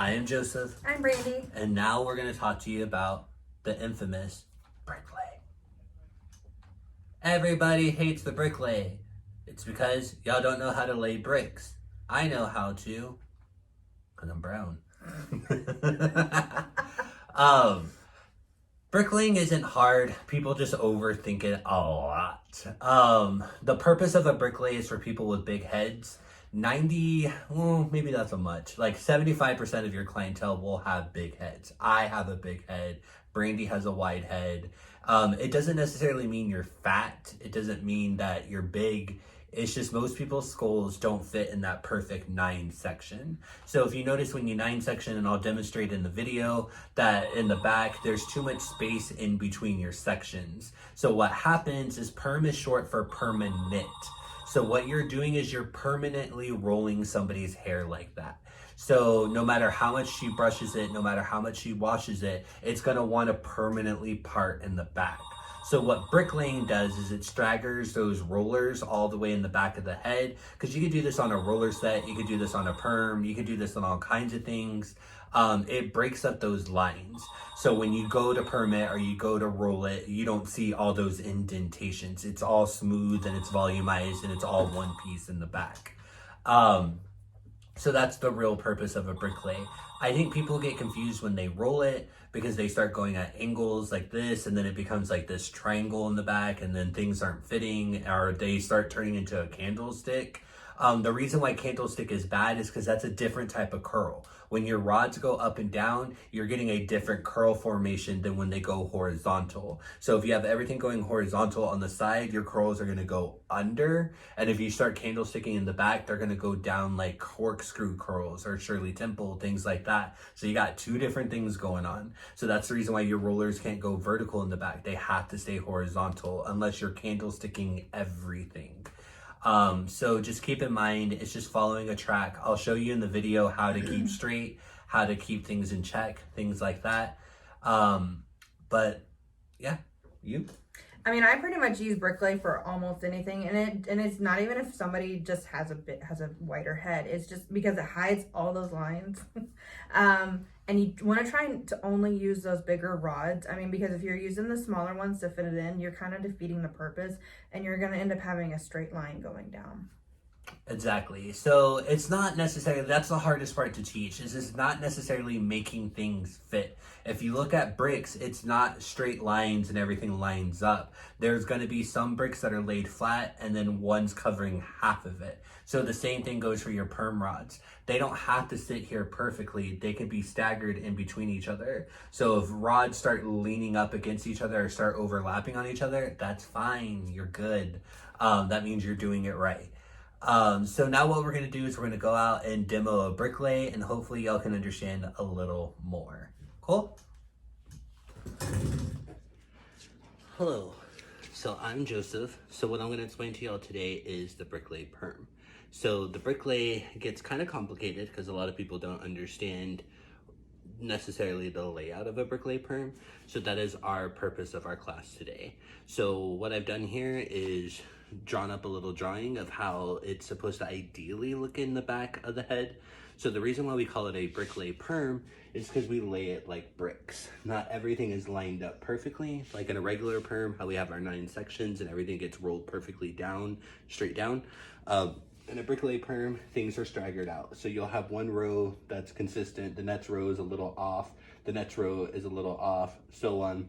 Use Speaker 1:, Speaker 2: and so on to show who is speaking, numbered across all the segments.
Speaker 1: I am Joseph.
Speaker 2: I'm Brandy.
Speaker 1: And now we're going to talk to you about the infamous Bricklay. Everybody hates the Bricklay. It's because y'all don't know how to lay bricks. I know how to, because I'm brown. Bricklaying isn't hard. People just overthink it a lot. The purpose of a bricklay is for people with big heads. 90, well, maybe not so much. Like 75% of your clientele will have big heads. I have a big head. Brandy has a wide head. It doesn't necessarily mean you're fat. It doesn't mean that you're big. It's just most people's skulls don't fit in that perfect 9 section. So if you notice when you 9 section, and I'll demonstrate in the video, that in the back, there's too much space in between your sections. So what happens is perm is short for permanent. So what you're doing is you're permanently rolling somebody's hair like that. So no matter how much she brushes it, no matter how much she washes it, it's gonna wanna permanently part in the back. So what bricklaying does is it staggers those rollers all the way in the back of the head, because you could do this on a roller set, you could do this on a perm, you could do this on all kinds of things. It breaks up those lines. So when you go to perm it or you go to roll it, you don't see all those indentations. It's all smooth and it's volumized and it's all one piece in the back. So that's the real purpose of a bricklay. I think people get confused when they roll it because they start going at angles like this, and then it becomes like this triangle in the back, and then things aren't fitting, or they start turning into a candlestick. The reason why candlestick is bad is because that's a different type of curl. When your rods go up and down, you're getting a different curl formation than when they go horizontal. So if you have everything going horizontal on the side, your curls are gonna go under. And if you start candlesticking in the back, they're gonna go down like corkscrew curls or Shirley Temple, things like that. So you got two different things going on. So that's the reason why your rollers can't go vertical in the back. They have to stay horizontal unless you're candlesticking everything. So just keep in mind, it's just following a track. I'll show you in the video how to keep straight, how to keep things in check, things like that. But yeah, you?
Speaker 2: I mean, I pretty much use Bricklay for almost anything, and it's not even if somebody just has a wider head. It's just because it hides all those lines. And you want to try to only use those bigger rods. I mean, because if you're using the smaller ones to fit it in, you're kind of defeating the purpose, and you're going to end up having a straight line going down.
Speaker 1: Exactly. So it's not necessarily, that's the hardest part to teach, is it's not necessarily making things fit. If you look at bricks, it's not straight lines and everything lines up. There's going to be some bricks that are laid flat and then one's covering half of it. So the same thing goes for your perm rods. They don't have to sit here perfectly. They can be staggered in between each other. So if rods start leaning up against each other or start overlapping on each other, that's fine. You're good. That means you're doing it right. So now what we're going to do is we're going to go out and demo a bricklay, and hopefully y'all can understand a little more. Cool? Hello. So I'm Joseph. So what I'm going to explain to y'all today is the bricklay perm. So the bricklay gets kind of complicated because a lot of people don't understand necessarily the layout of a bricklay perm. So that is our purpose of our class today. So what I've done here is drawn up a little drawing of how it's supposed to ideally look in the back of the head. So the reason why we call it a bricklay perm is because we lay it like bricks. Not everything is lined up perfectly, like in a regular perm, how we have our 9 sections and everything gets rolled perfectly down, straight down. In a bricklay perm, things are staggered out. So you'll have one row that's consistent, the next row is a little off, the next row is a little off, so on.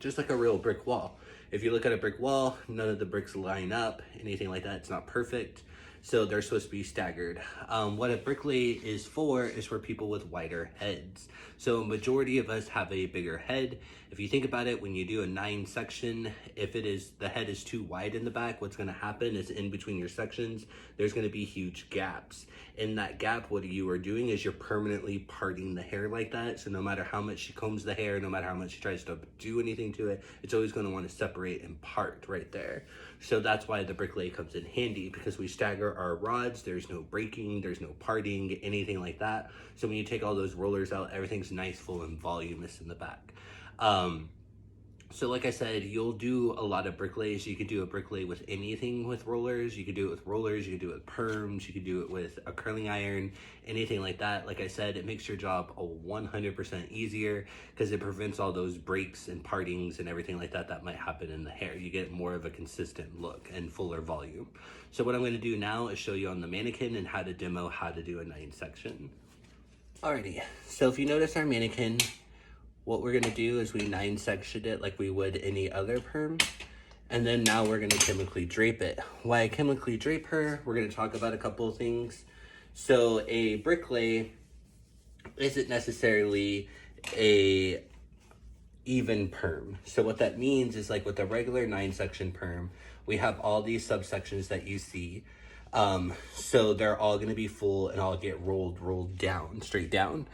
Speaker 1: Just like a real brick wall. If you look at a brick wall, none of the bricks line up, anything like that. It's not perfect. So they're supposed to be staggered. What a bricklay is for people with wider heads. So majority of us have a bigger head. If you think about it, when you do a 9 section, if the head is too wide in the back, what's gonna happen is in between your sections, there's gonna be huge gaps. In that gap, what you are doing is you're permanently parting the hair like that. So no matter how much she combs the hair, no matter how much she tries to do anything to it, it's always gonna wanna separate and part right there. So that's why the bricklay comes in handy, because we stagger our rods. There's no breaking, there's no parting, anything like that. So when you take all those rollers out, everything's nice, full, and voluminous in the back. So like I said, you'll do a lot of bricklays. You could do a bricklay with anything with rollers. You could do it with rollers, you could do it with perms, you could do it with a curling iron, anything like that. Like I said, it makes your job a 100% easier because it prevents all those breaks and partings and everything like that that might happen in the hair. You get more of a consistent look and fuller volume. So what I'm going to do now is show you on the mannequin and how to demo how to do a 9 section. Alrighty, so if you notice our mannequin, what we're gonna do is we 9 sectioned it like we would any other perm. And then now we're gonna chemically drape it. Why I chemically drape her, we're gonna talk about a couple of things. So a bricklay isn't necessarily a even perm. So what that means is like with a regular 9 section perm, we have all these subsections that you see. So they're all gonna be full and all get rolled down, straight down.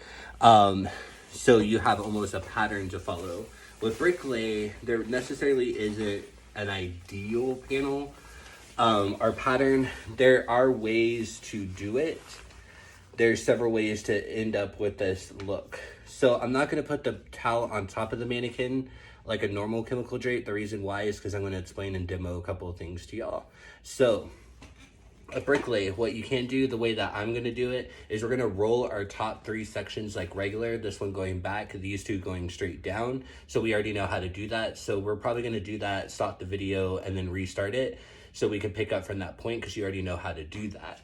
Speaker 1: So you have almost a pattern to follow. With bricklay, there necessarily isn't an ideal panel. Our pattern, there are ways to do it. There's several ways to end up with this look. So I'm not gonna put the towel on top of the mannequin like a normal chemical drape. The reason why is because I'm gonna explain and demo a couple of things to y'all. So a bricklay, what you can do, the way that I'm going to do it, is we're going to roll our top 3 sections like regular, this one going back, these 2 going straight down. So we already know how to do that. So we're probably going to do that, stop the video, and then restart it so we can pick up from that point because you already know how to do that.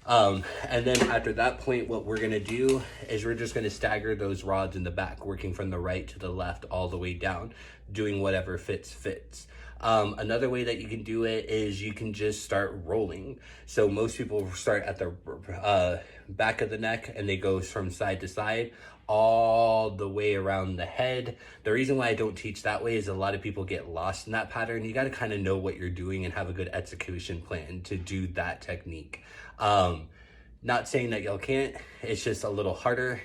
Speaker 1: And then after that point, what we're going to do is we're just going to stagger those rods in the back, working from the right to the left all the way down, doing whatever fits. Another way that you can do it is you can just start rolling. So most people start at the back of the neck and they go from side to side all the way around the head. The reason why I don't teach that way is a lot of people get lost in that pattern. You got to kind of know what you're doing and have a good execution plan to do that technique. Not saying that y'all can't, it's just a little harder.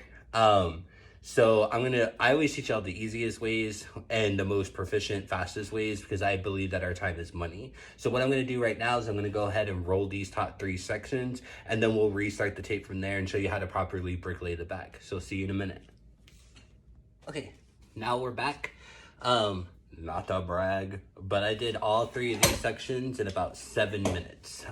Speaker 1: So I always teach y'all the easiest ways and the most proficient, fastest ways because I believe that our time is money. So what I'm gonna do right now is I'm gonna go ahead and roll these top 3 sections and then we'll restart the tape from there and show you how to properly bricklay the back. So see you in a minute. Okay, now we're back. Not to brag, but I did all 3 of these sections in about 7 minutes.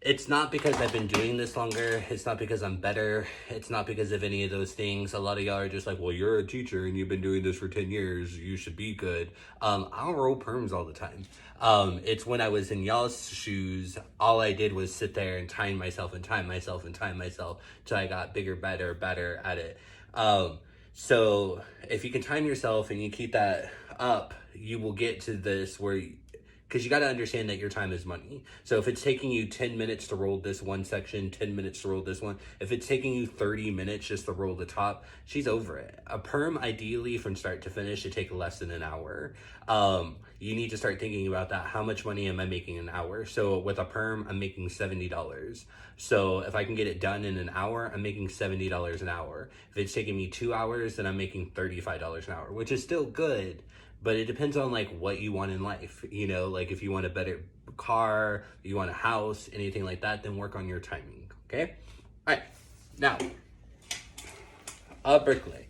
Speaker 1: It's not because I've been doing this longer. It's not because I'm better. It's not because of any of those things. A lot of y'all are just like, well, you're a teacher and you've been doing this for 10 years. You should be good. I'll roll perms all the time. It's when I was in y'all's shoes, all I did was sit there and time myself till I got bigger, better at it. So if you can time yourself and you keep that up, you will get to this where because you got to understand that your time is money. So if it's taking you 10 minutes to roll this one section, 10 minutes to roll this one, if it's taking you 30 minutes just to roll the top, she's over it. A perm, ideally, from start to finish, should take less than an hour. You need to start thinking about that. How much money am I making an hour? So with a perm, I'm making $70. So if I can get it done in an hour, I'm making $70 an hour. If it's taking me 2 hours, then I'm making $35 an hour, which is still good. But it depends on like what you want in life, you know, like if you want a better car, you want a house, anything like that, then work on your timing, okay? All right, now, a bricklay.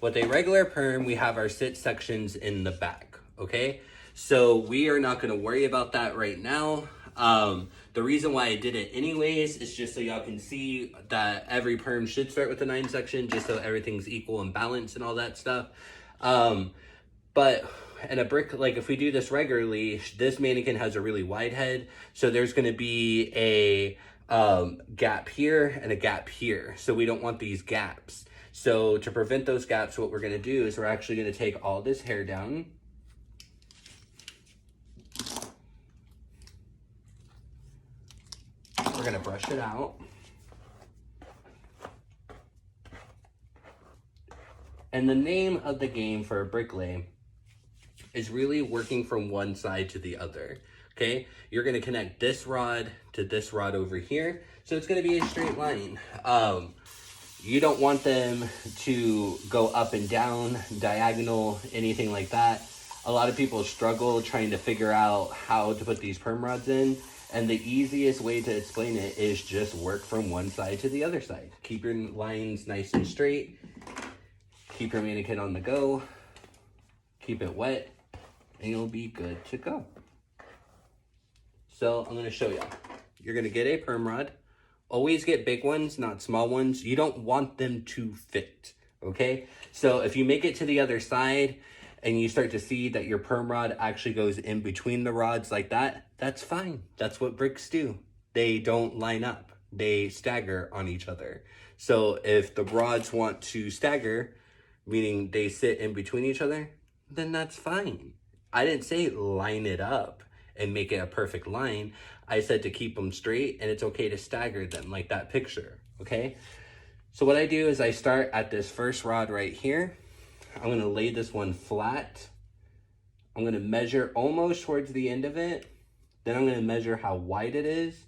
Speaker 1: With a regular perm, we have our sit sections in the back, okay? So we are not gonna worry about that right now. The reason why I did it anyways is just so y'all can see that every perm should start with a 9 section, just so everything's equal and balanced and all that stuff. But in a brick, like if we do this regularly, this mannequin has a really wide head. So there's going to be a gap here and a gap here. So we don't want these gaps. So to prevent those gaps, what we're going to do is we're actually going to take all this hair down. We're going to brush it out. And the name of the game for a bricklay is really working from one side to the other, okay? You're gonna connect this rod to this rod over here, so it's gonna be a straight line. You don't want them to go up and down, diagonal, anything like that. A lot of people struggle trying to figure out how to put these perm rods in, and the easiest way to explain it is just work from one side to the other side. Keep your lines nice and straight. Keep your mannequin on the go. keep it wet, and you'll be good to go. So I'm gonna show y'all. You're gonna get a perm rod. Always get big ones, not small ones. You don't want them to fit, okay? So if you make it to the other side and you start to see that your perm rod actually goes in between the rods like that, that's fine. That's what bricks do. They don't line up. They stagger on each other. So if the rods want to stagger, meaning they sit in between each other, then that's fine. I didn't say line it up and make it a perfect line. I said to keep them straight, and it's okay to stagger them like that picture, okay? So what I do is I start at this first rod right here. I'm gonna lay this one flat. I'm gonna measure almost towards the end of it. Then I'm gonna measure how wide it is.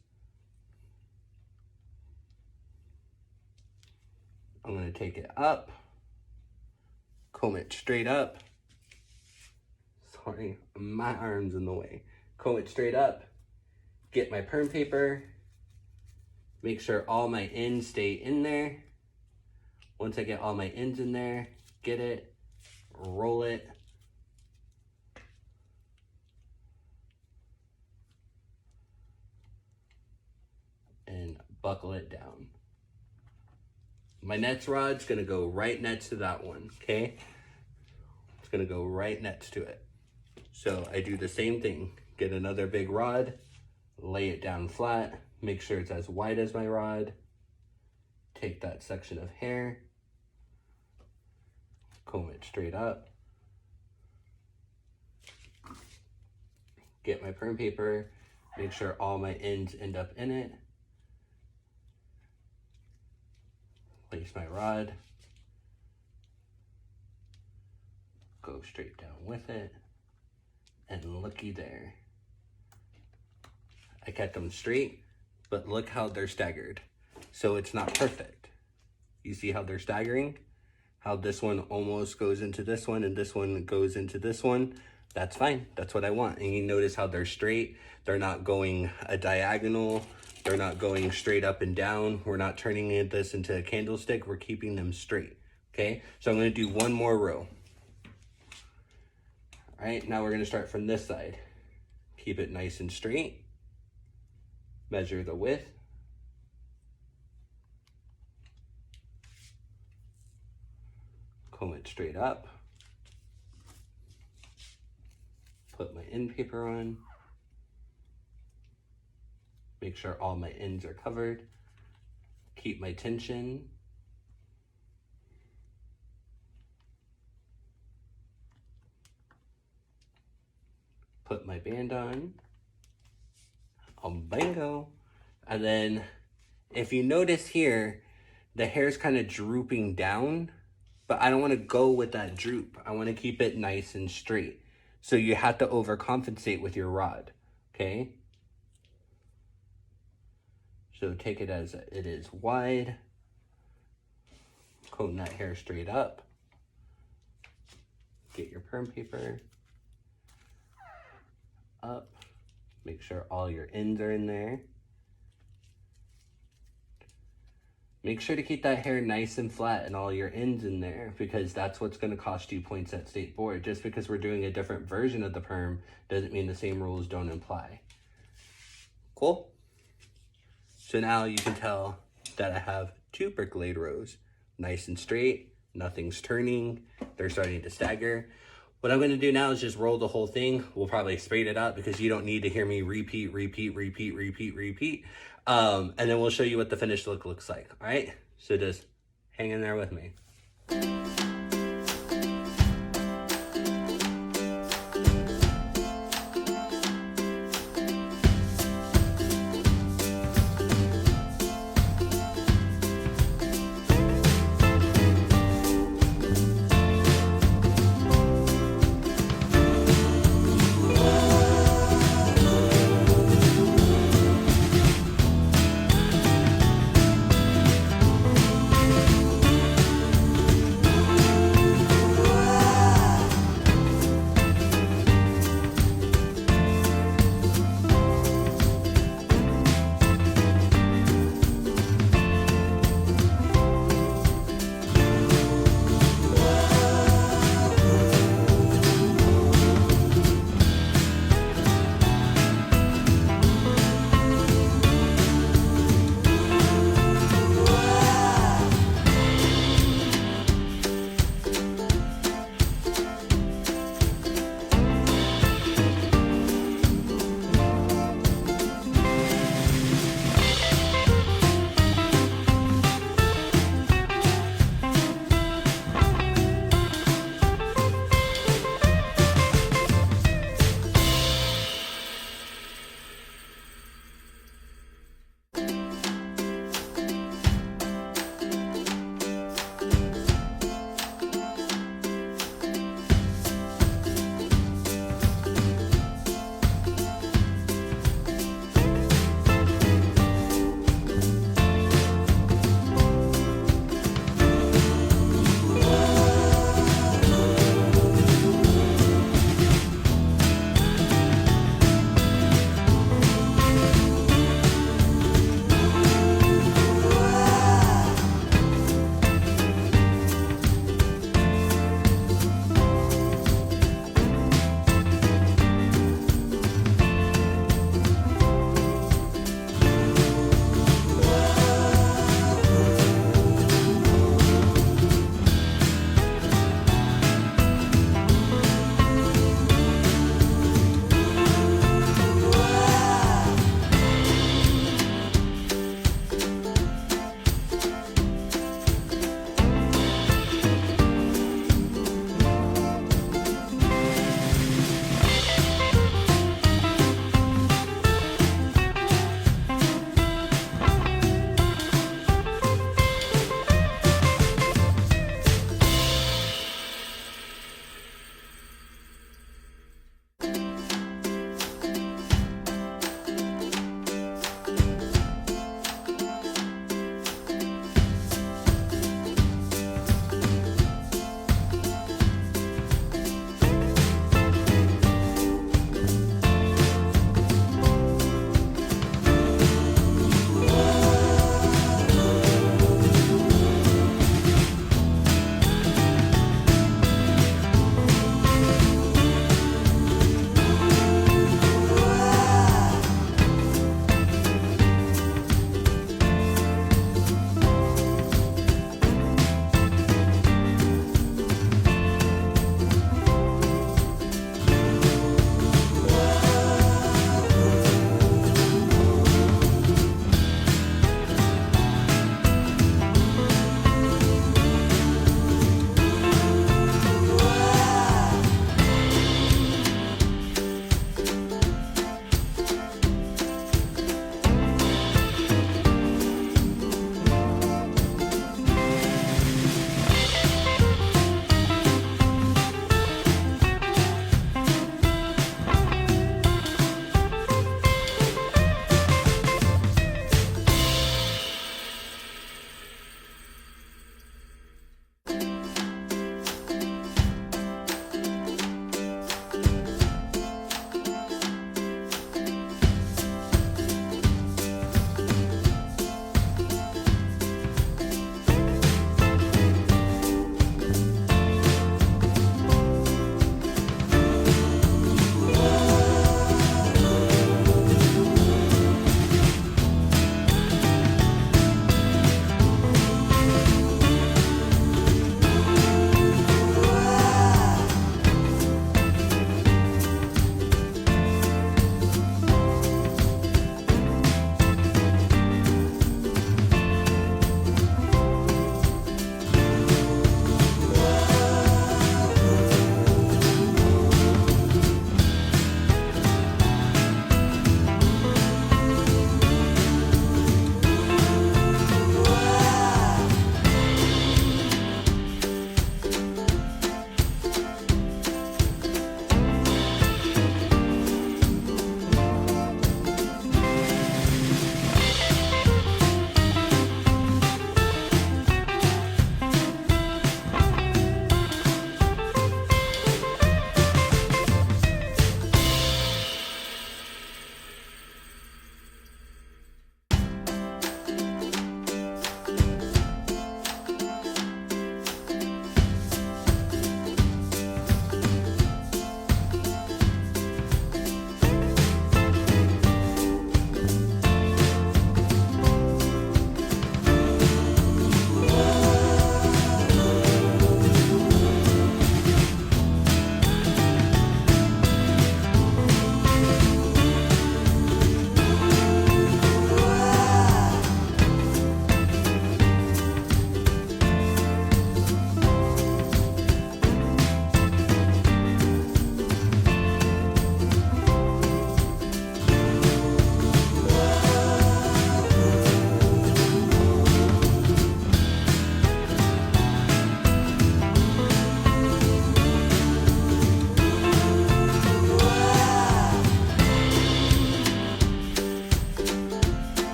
Speaker 1: I'm gonna take it up, comb it straight up. Sorry, my arm's in the way. Comb it straight up, get my perm paper, make sure all my ends stay in there. Once I get all my ends in there, get it, roll it, and buckle it down. My next rod's gonna go right next to that one, okay? It's gonna go right next to it. So I do the same thing. Get another big rod, lay it down flat, make sure it's as wide as my rod. Take that section of hair, comb it straight up. Get my perm paper, make sure all my ends end up in it. Place my rod, go straight down with it, and looky there. I kept them straight, but look how they're staggered. So it's not perfect. You see how they're staggering? How this one almost goes into this one and this one goes into this one? That's fine, that's what I want. And you notice how they're straight. They're not going a diagonal. They're not going straight up and down. We're not turning this into a candlestick. We're keeping them straight, okay? So I'm gonna do one more row. All right, now we're gonna start from this side. Keep it nice and straight. Measure the width. Comb it straight up. Put my end paper on. Make sure all my ends are covered. Keep my tension. Put my band on. Bingo. And then if you notice here, the hair's kind of drooping down, but I don't want to go with that droop. I want to keep it nice and straight. So you have to overcompensate with your rod, okay? So take it as it is wide. Comb that hair straight up. Get your perm paper up. Make sure all your ends are in there. Make sure to keep that hair nice and flat and all your ends in there, because that's what's going to cost you points at state board. Just because we're doing a different version of the perm doesn't mean the same rules don't apply. Cool? So now you can tell that I have two Bricklay rows. Nice and straight, nothing's turning, they're starting to stagger. What I'm gonna do now is just roll the whole thing. We'll probably speed it up because you don't need to hear me repeat. And then we'll show you what the finished look looks like, all right? So just hang in there with me.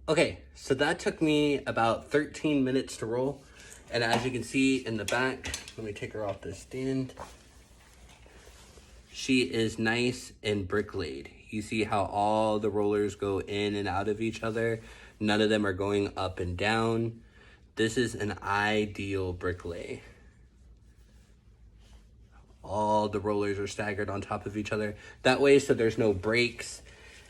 Speaker 1: Okay, so that took me about 13 minutes to roll. And as you can see in the back, let me take her off this stand. She is nice and bricklayed. You see how all the rollers go in and out of each other. None of them are going up and down. This is an ideal bricklay. All the rollers are staggered on top of each other. That way, so there's no breaks,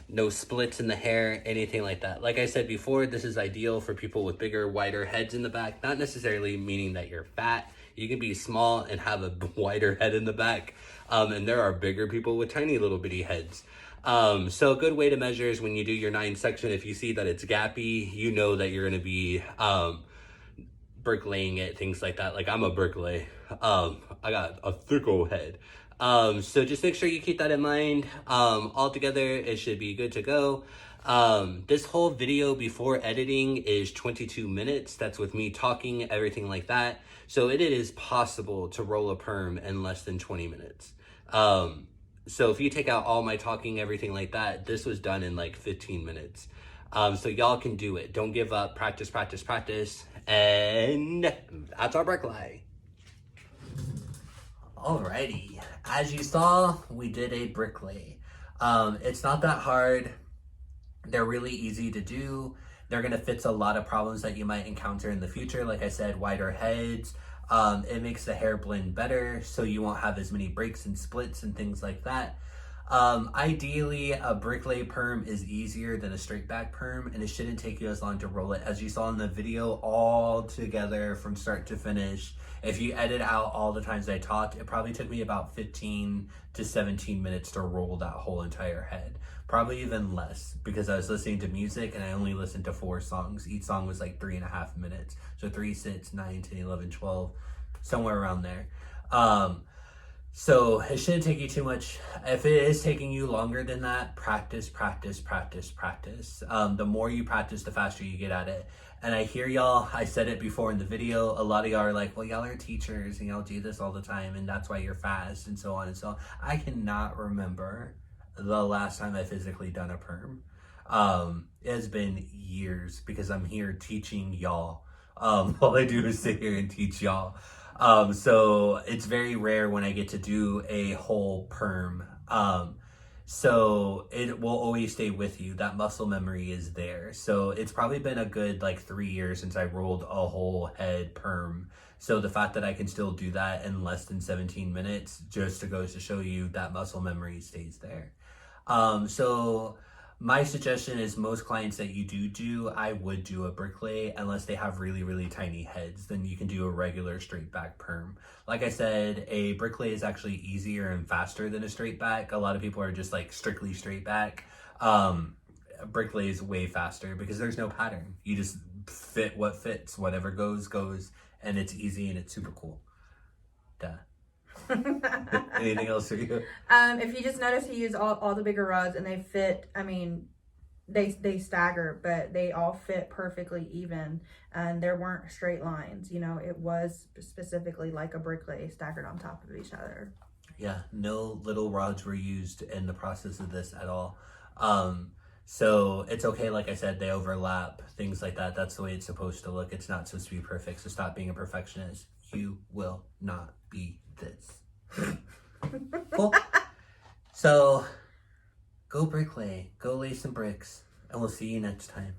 Speaker 1: no splits in the hair, anything like that. Like I said before, this is ideal for people with bigger, wider heads in the back. Not necessarily meaning that you're fat. You can be small and have a wider head in the back. And there are bigger people with tiny little bitty heads. So a good way to measure is when you do your 9 section, if you see that it's gappy, you know that you're gonna be bricklaying it, things like that. Like I'm a bricklay. I got a thick old head. So just make sure you keep that in mind. All together, it should be good to go. This whole video before editing is 22 minutes. That's with me talking, everything like that. So it is possible to roll a perm in less than 20 minutes. So if you take out all my talking, everything like that, this was done in like 15 minutes. So y'all can do it. Don't give up. Practice, practice, practice. And that's our bricklay. Alrighty, as you saw, we did a bricklay. It's not that hard. They're really easy to do. They're gonna fix a lot of problems that you might encounter in the future. Like I said, wider heads. It makes the hair blend better, so you won't have as many breaks and splits and things like that. Ideally, a bricklay perm is easier than a straight back perm, and it shouldn't take you as long to roll it. As you saw in the video, all together from start to finish, if you edit out all the times I talked, it probably took me about 15 to 17 minutes to roll that whole entire head. Probably even less, because I was listening to music and I only listened to 4 songs. Each song was like 3.5 minutes. So 3, 6, 9, 10, 11, 12, somewhere around there. So it shouldn't take you too much. If it is taking you longer than that, practice, practice, practice, practice. The more you practice, the faster you get at it. And I hear y'all, I said it before in the video, a lot of y'all are like, well, y'all are teachers and y'all do this all the time and that's why you're fast and so on and so on. I cannot remember the last time I physically done a perm. It has been years because I'm here teaching y'all. All I do is sit here and teach y'all. So it's very rare when I get to do a whole perm. So it will always stay with you. That muscle memory is there. So it's probably been a good like 3 years since I rolled a whole head perm. So the fact that I can still do that in less than 17 minutes just goes to show you that muscle memory stays there. So my suggestion is most clients that you do, I would do a bricklay unless they have really, really tiny heads. Then you can do a regular straight back perm. Like I said, a bricklay is actually easier and faster than a straight back. A lot of people are just like strictly straight back. Bricklay is way faster because there's no pattern. You just fit what fits, whatever goes, goes, and it's easy and it's super cool. Duh. Anything else for you?
Speaker 2: If you just notice, he used all the bigger rods and they fit. I mean, they stagger, but they all fit perfectly even, and there weren't straight lines. You know, it was specifically like a bricklay staggered on top of each other.
Speaker 1: Yeah, no little rods were used in the process of this at all. So it's okay, like I said, they overlap, things like that. That's the way it's supposed to look. It's not supposed to be perfect, so stop being a perfectionist. You will not be this. Cool. So go bricklay, go lay some bricks, and we'll see you next time.